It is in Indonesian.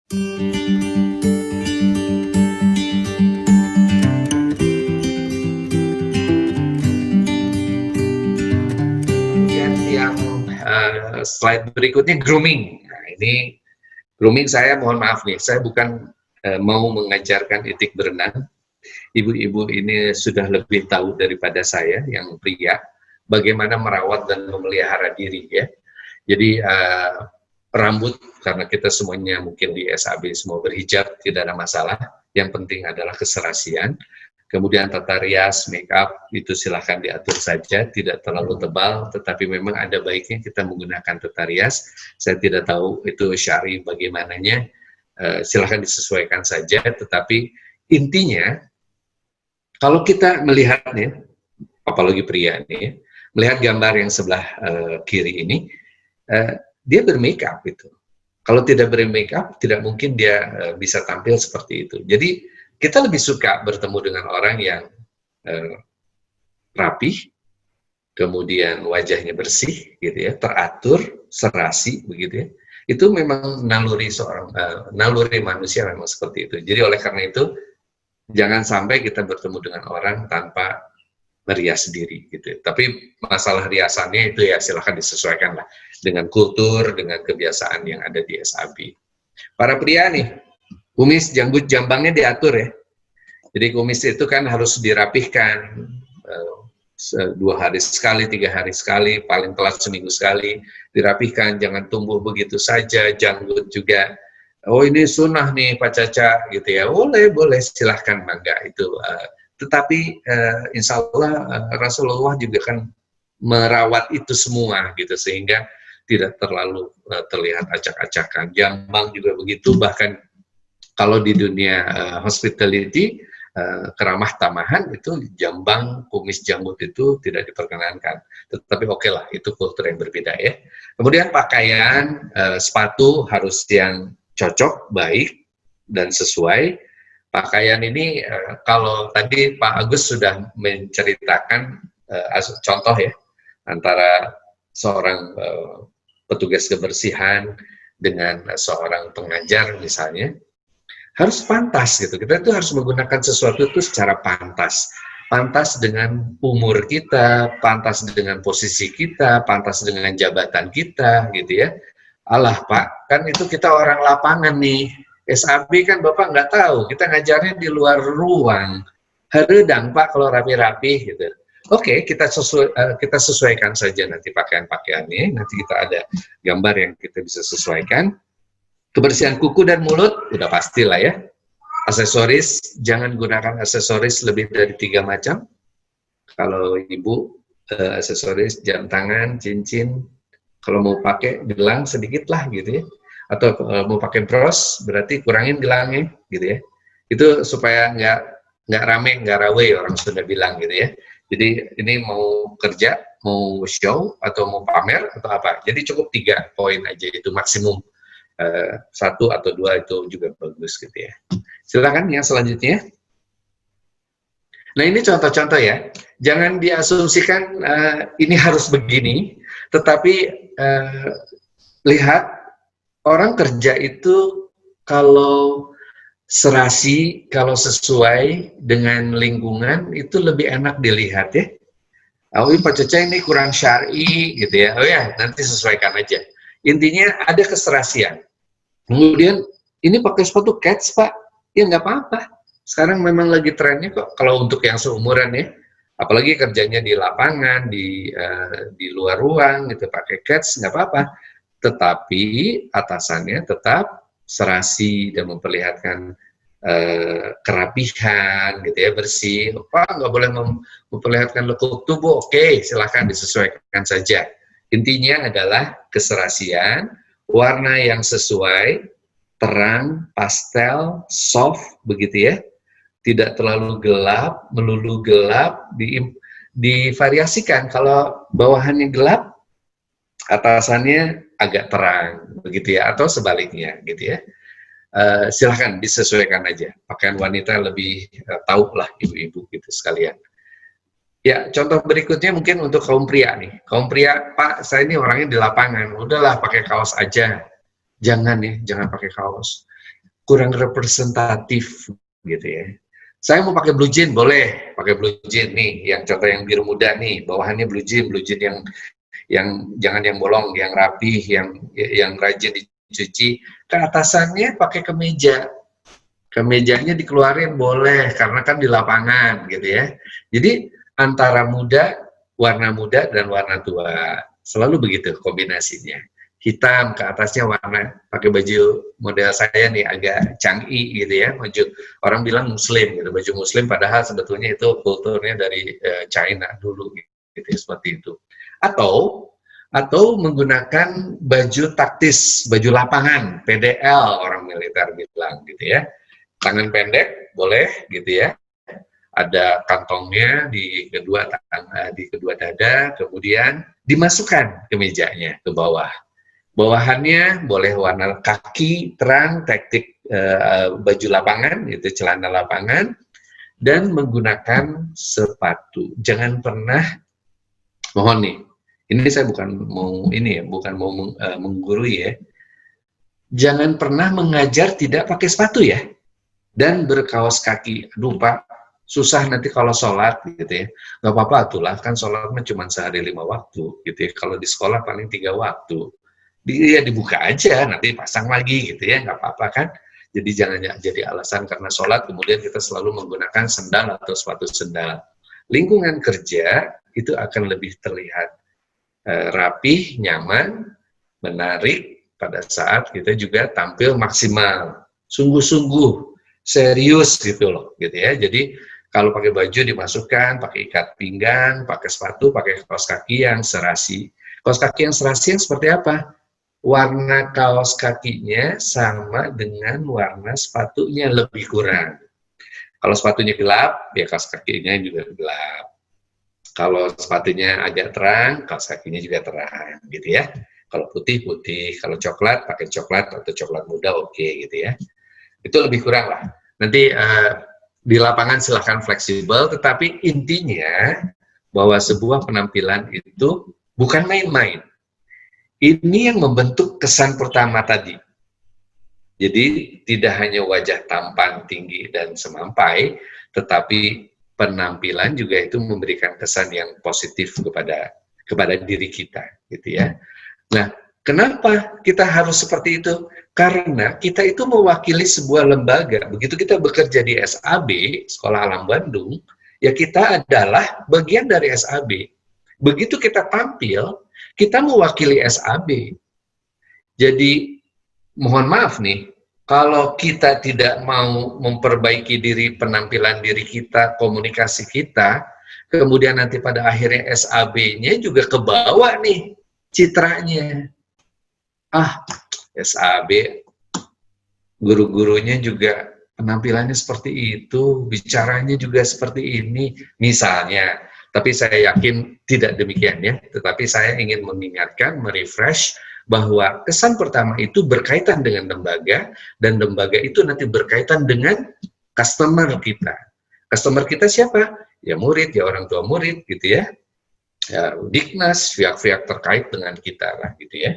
Kemudian yang slide berikutnya grooming. Nah, ini grooming saya mohon maaf nih, saya bukan mau mengajarkan etik berenang. Ibu-ibu ini sudah lebih tahu daripada saya yang pria bagaimana merawat dan memelihara diri ya. Jadi rambut, karena kita semuanya mungkin di SAB semua berhijab, tidak ada masalah. Yang penting adalah keserasian. Kemudian tata rias, make up, itu silahkan diatur saja, tidak terlalu tebal, tetapi memang ada baiknya kita menggunakan tata rias. Saya tidak tahu itu syar'i bagaimananya, silahkan disesuaikan saja, tetapi intinya, kalau kita melihatnya, apalagi pria ini, melihat gambar yang sebelah kiri ini, dia bermake up itu. Kalau tidak bermake up, tidak mungkin dia bisa tampil seperti itu. Jadi kita lebih suka bertemu dengan orang yang rapih, kemudian wajahnya bersih, gitu ya, teratur, serasi, begitu ya. Itu memang naluri seorang naluri manusia memang seperti itu. Jadi oleh karena itu, jangan sampai kita bertemu dengan orang tanpa merias diri, gitu. Tapi masalah riasannya itu ya silahkan disesuaikan lah dengan kultur, dengan kebiasaan yang ada di SAB. Para pria nih, kumis, janggut, jambangnya diatur ya. Jadi kumis itu kan harus dirapihkan 2 hari sekali, 3 hari sekali, paling telat seminggu sekali, dirapihkan, jangan tumbuh begitu saja. Janggut juga, oh ini sunnah nih Pak Caca, gitu ya, boleh, silahkan, mangga itu. Tetapi insya Allah Rasulullah juga kan merawat itu semua, gitu, sehingga tidak terlalu terlihat acak-acakan. Jambang juga begitu, bahkan kalau di dunia hospitality, keramah tamahan itu jambang, kumis, janggut itu tidak diperkenankan. Tetapi oke lah, itu kultur yang berbeda ya. Kemudian pakaian, sepatu harus yang cocok, baik, dan sesuai. Pakaian ini, kalau tadi Pak Agus sudah menceritakan contoh ya, antara seorang petugas kebersihan dengan seorang pengajar misalnya, harus pantas gitu. Kita tuh harus menggunakan sesuatu itu secara pantas. Pantas dengan umur kita, pantas dengan posisi kita, pantas dengan jabatan kita, gitu ya. Alah Pak, kan itu kita orang lapangan nih. SAB kan Bapak nggak tahu, kita ngajarnya di luar ruang. Haredang Pak kalau rapi-rapi gitu. Oke, kita sesuaikan saja nanti pakaian-pakaiannya. Nanti kita ada gambar yang kita bisa sesuaikan. Kebersihan kuku dan mulut, udah pastilah ya. Aksesoris, jangan gunakan aksesoris lebih dari 3 macam. Kalau ibu, aksesoris jam tangan, cincin, kalau mau pakai gelang sedikit lah gitu ya. Atau mau pakai bros, berarti kurangin gelangnya gitu ya. Itu supaya nggak rame, nggak rawe, orang sudah bilang gitu ya. Jadi ini mau kerja, mau show, atau mau pamer, atau apa. Jadi cukup 3 poin aja, itu maksimum. 1 atau 2 itu juga bagus gitu ya. Silakan yang selanjutnya. Nah ini contoh-contoh ya. Jangan diasumsikan ini harus begini, tetapi lihat orang kerja itu kalau serasi, kalau sesuai dengan lingkungan itu lebih enak dilihat ya. Oh Pak Caca ini kurang syar'i gitu ya. Oh ya nanti sesuaikan aja. Intinya ada keserasian. Kemudian ini pakai sepatu Keds Pak, ya nggak apa-apa. Sekarang memang lagi trennya kok. Kalau untuk yang seumuran ya, apalagi kerjanya di lapangan, di luar ruang, gitu pakai Keds nggak apa-apa. Tetapi atasannya tetap serasi dan memperlihatkan kerapihan, gitu ya, bersih. Pak nggak boleh memperlihatkan lekuk tubuh, oke, silahkan disesuaikan saja. Intinya adalah keserasian, warna yang sesuai, terang, pastel, soft, begitu ya. Tidak terlalu gelap, melulu gelap, divariasikan. Kalau bawahannya gelap, atasannya agak terang, begitu ya, atau sebaliknya, gitu ya. Silahkan disesuaikan aja. Pakaian wanita lebih tahu lah ibu-ibu gitu sekalian. Ya, contoh berikutnya mungkin untuk kaum pria nih. Kaum pria, Pak, saya ini orangnya di lapangan, udahlah pakai kaos aja. Jangan ya, jangan pakai kaos. kurang representatif gitu ya. Saya mau pakai blue jean, boleh pakai blue jean nih, yang contoh yang biru muda nih, bawahannya blue jean yang jangan yang bolong, yang rapih, yang rajin dicuci. Keatasannya pakai kemeja, kemejanya dikeluarin boleh, karena kan di lapangan gitu ya. Jadi antara warna muda dan warna tua, selalu begitu kombinasinya. Hitam ke atasnya warna, pakai baju model saya nih agak canggih gitu ya, baju orang bilang muslim gitu, baju muslim padahal sebetulnya itu kulturnya dari China dulu gitu ya, seperti itu. Atau menggunakan baju taktis, baju lapangan, PDL orang militer bilang gitu ya. Tangan pendek boleh gitu ya, ada kantongnya di kedua dada, kemudian dimasukkan ke mejanya ke bawah. Bawahannya boleh warna kaki terang, taktik baju lapangan, itu celana lapangan, dan menggunakan sepatu. Jangan pernah, mohon nih, ini saya bukan mau menggurui ya. Jangan pernah mengajar tidak pakai sepatu ya, dan berkaos kaki. Aduh Pak, susah nanti kalau sholat gitu ya. Nggak apa-apa itulah, kan sholat cuma sehari 5 waktu gitu ya. Kalau di sekolah paling 3 waktu. Ya dibuka aja, nanti pasang lagi gitu ya, nggak apa-apa kan. Jadi jangan jadi alasan karena sholat kemudian kita selalu menggunakan sendal atau sepatu sendal. Lingkungan kerja itu akan lebih terlihat rapih, nyaman, menarik pada saat kita juga tampil maksimal, sungguh-sungguh, serius gitu loh, gitu ya. Jadi kalau pakai baju dimasukkan, pakai ikat pinggang, pakai sepatu, pakai kaos kaki yang serasi. Kaos kaki yang serasi yang seperti apa? Warna kaos kakinya sama dengan warna sepatunya, lebih kurang. Kalau sepatunya gelap, ya kaos kakinya juga gelap. Kalau sepatunya agak terang, kaos kakinya juga terang, gitu ya. Kalau putih, putih. Kalau coklat, pakai coklat atau coklat muda, oke, gitu ya. Itu lebih kurang lah. Nanti di lapangan silahkan fleksibel, tetapi intinya bahwa sebuah penampilan itu bukan main-main. Ini yang membentuk kesan pertama tadi. Jadi tidak hanya wajah tampan, tinggi, dan semampai, tetapi penampilan juga itu memberikan kesan yang positif kepada diri kita, gitu ya. Nah, kenapa kita harus seperti itu? Karena kita itu mewakili sebuah lembaga. Begitu kita bekerja di SAB, Sekolah Alam Bandung, ya kita adalah bagian dari SAB. Begitu kita tampil, kita mewakili SAB. Jadi, mohon maaf nih, kalau kita tidak mau memperbaiki diri, penampilan diri kita, komunikasi kita, kemudian nanti pada akhirnya SAB-nya juga kebawa nih citranya. SAB, guru-gurunya juga penampilannya seperti itu, bicaranya juga seperti ini, misalnya. Tapi saya yakin tidak demikian ya, tetapi saya ingin mengingatkan, merefresh, bahwa kesan pertama itu berkaitan dengan lembaga, dan lembaga itu nanti berkaitan dengan customer kita. Customer kita siapa? Ya murid, ya orang tua murid gitu ya, ya Diknas, pihak-pihak terkait dengan kita lah gitu ya.